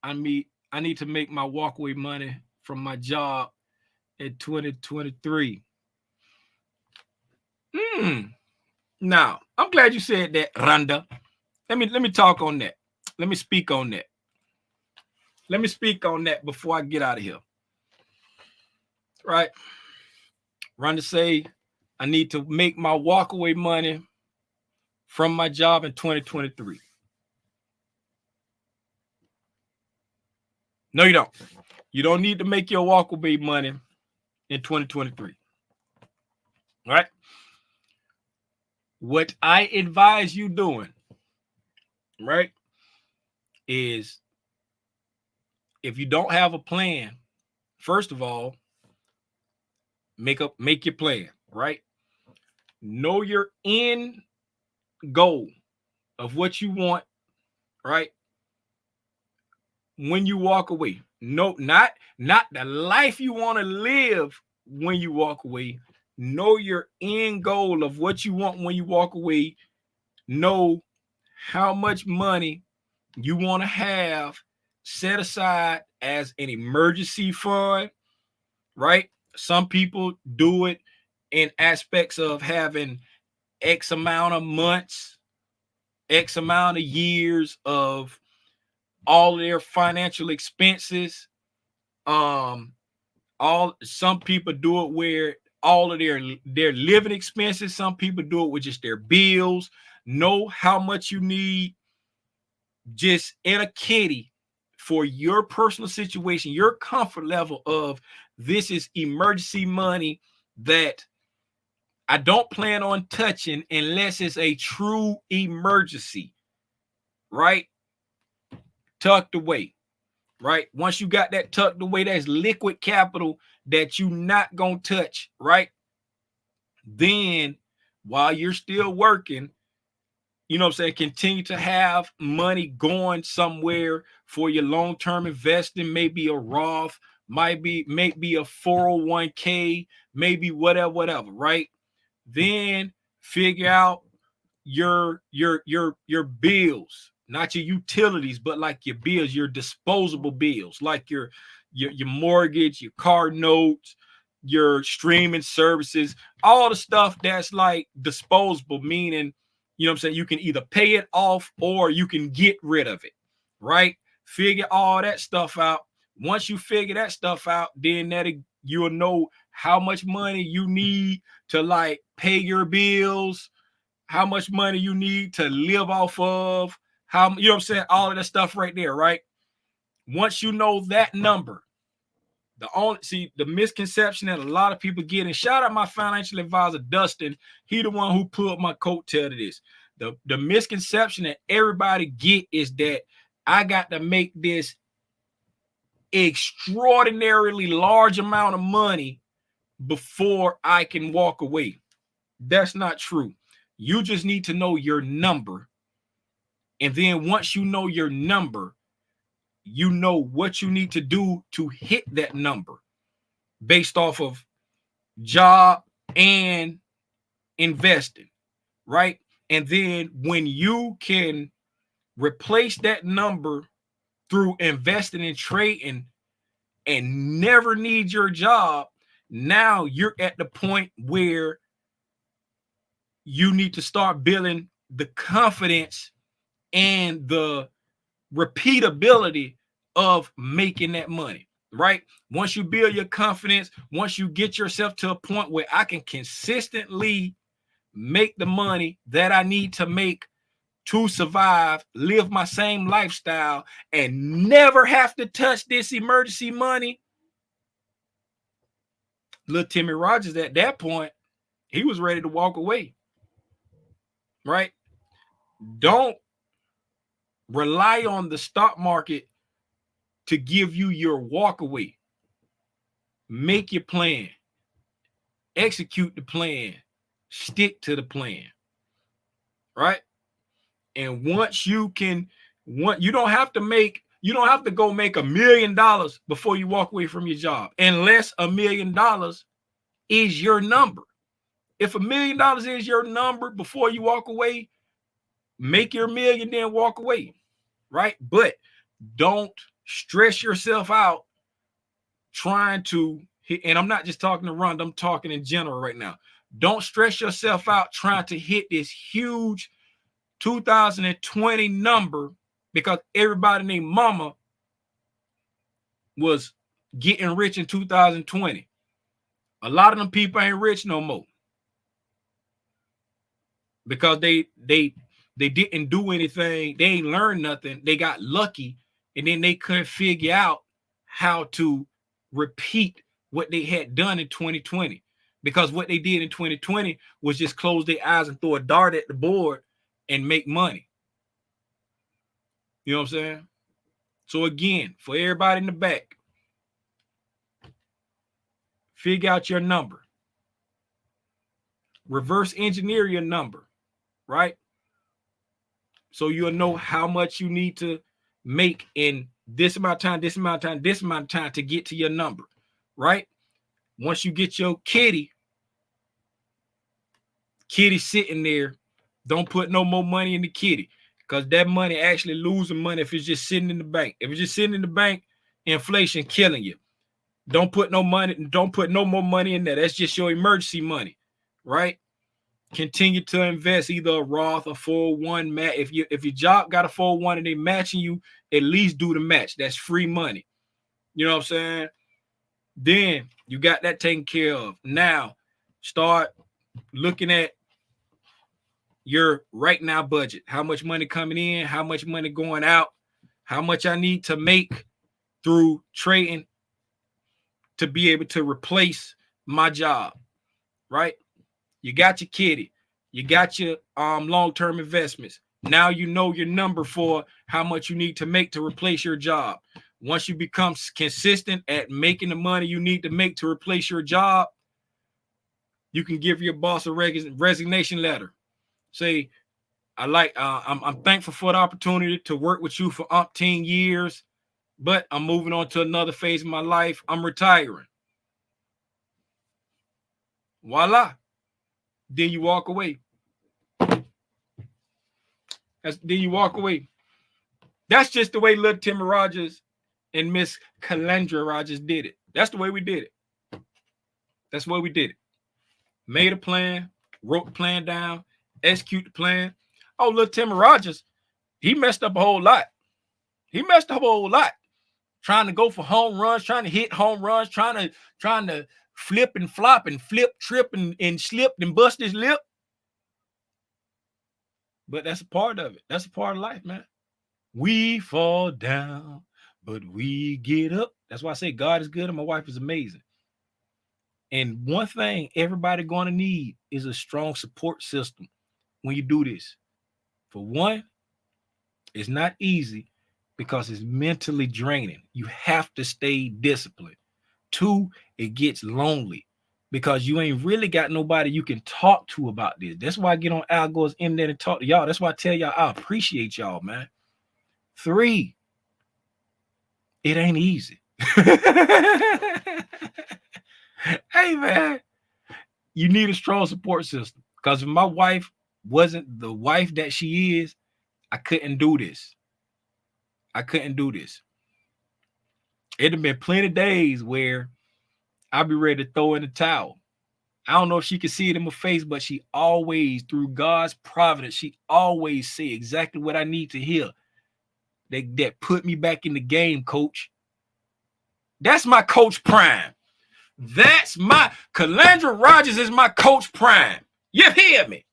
I need to make my walkaway money from my job in 2023. Hmm. Now, I'm glad you said that, Randa. Let me talk on that. Let me speak on that. Let me speak on that before I get out of here. Right? Randa say I need to make my walkaway money from my job in 2023. No, you don't. You don't need to make your walkaway money in 2023. All right? What I advise you doing, right, is if you don't have a plan, first of all, make your plan, right? Know your end goal of what you want, right? When you walk away. No, not the life you want to live when you walk away. Know your end goal of what you want when you walk away. Know how much money you want to have set aside as an emergency fund, right? Some people do it in aspects of having X amount of months, X amount of years of all of their financial expenses. Um, all Some people do it where all of their living expenses. Some people do it with just their bills. Know how much you need just in a kitty for your personal situation, your comfort level of this is emergency money that I don't plan on touching unless it's a true emergency, right? Tucked away, right? Once you got that tucked away, that's liquid capital that you not gonna touch, right? Then while you're still working, you know what I'm saying, continue to have money going somewhere for your long-term investing, maybe a Roth, maybe a 401k, maybe whatever, right? Then figure out your bills, not your utilities, but like your bills, your disposable bills, like your mortgage, your car notes, your streaming services, all the stuff that's like disposable, meaning, you know what I'm saying, you can either pay it off or you can get rid of it, right? Figure all that stuff out. Once you figure that stuff out, then you'll know how much money you need to like pay your bills, how much money you need to live off of, how, you know what I'm saying, all of that stuff right there, right? Once you know that number, the misconception that a lot of people get, and shout out my financial advisor Dustin, he the one who pulled my coattail to this. The misconception that everybody get is that I got to make this extraordinarily large amount of money before I can walk away. That's not true. You just need to know your number. And then once you know your number, you know what you need to do to hit that number based off of job and investing, right? And then when you can replace that number through investing and trading and never need your job, now you're at the point where you need to start building the confidence and the repeatability of making that money, right? Once you build your confidence, once you get yourself to a point where I can consistently make the money that I need to make to survive, live my same lifestyle, and never have to touch this emergency money. Little Timmy Rogers at that point, he was ready to walk away, right? Don't rely on the stock market to give you your walk away. Make your plan, execute the plan, stick to the plan, right? And once you can, you don't have to go make $1 million before you walk away from your job, unless $1 million is your number. If $1 million is your number before you walk away, make your million, then walk away, right? But don't stress yourself out trying to hit, and I'm not just talking to Rhonda, I'm talking in general right now. Don't stress yourself out trying to hit this huge 2020 number because everybody named mama was getting rich in 2020. A lot of them people ain't rich no more because they didn't do anything. They ain't learned nothing. They got lucky, and then they couldn't figure out how to repeat what they had done in 2020. Because what they did in 2020 was just close their eyes and throw a dart at the board and make money. You know what I'm saying? So again, for everybody in the back, figure out your number. Reverse engineer your number, right? So you'll know how much you need to make in this amount of time, this amount of time, this amount of time to get to your number, right? Once you get your kitty sitting there, don't put no more money in the kitty because that money actually losing money if it's just sitting in the bank. If it's just sitting in the bank, inflation killing you. Don't put no money, don't put no more money in there. That's just your emergency money, right? Continue to invest either a Roth or 401 match. If your job got a 401 and they matching you, at least do the match. That's free money. You know what I'm saying? Then you got that taken care of. Now start looking at your right now budget. How much money coming in, how much money going out, how much I need to make through trading to be able to replace my job, right? You got your kitty, you got your long-term investments. Now you know your number for how much you need to make to replace your job. Once you become consistent at making the money you need to make to replace your job, you can give your boss a resignation letter. Say, I'm thankful for the opportunity to work with you for umpteen years, but I'm moving on to another phase of my life. I'm retiring. Voila. Then you walk away. Then you walk away. That's just the way little Timmy Rogers and Miss Calendra Rogers did it. That's the way we did it. That's the way we did it. Made a plan, wrote the plan down, execute the plan. Oh, little Timmy Rogers, he messed up a whole lot. Trying to go for home runs, trying to hit home runs, trying to flip and flop and flip, trip and slip and bust his lip. But that's a part of it. That's a part of life, man. We fall down, but we get up. That's why I say God is good and my wife is amazing. And one thing everybody going to need is a strong support system when you do this. For one, it's not easy because it's mentally draining. You have to stay disciplined. Two, it gets lonely because you ain't really got nobody you can talk to about this. That's why I get on Al Gore's internet and talk to y'all. That's why I tell y'all I appreciate y'all, man. Three, it ain't easy. Hey, man, you need a strong support system because if my wife wasn't the wife that she is, I couldn't do this. It'd have been plenty of days where I'd be ready to throw in the towel. I don't know if she could see it in my face, but she always, through God's providence, she always say exactly what I need to hear. That put me back in the game, coach. That's my coach prime. That's my Calandra Rogers is my coach prime. You hear me?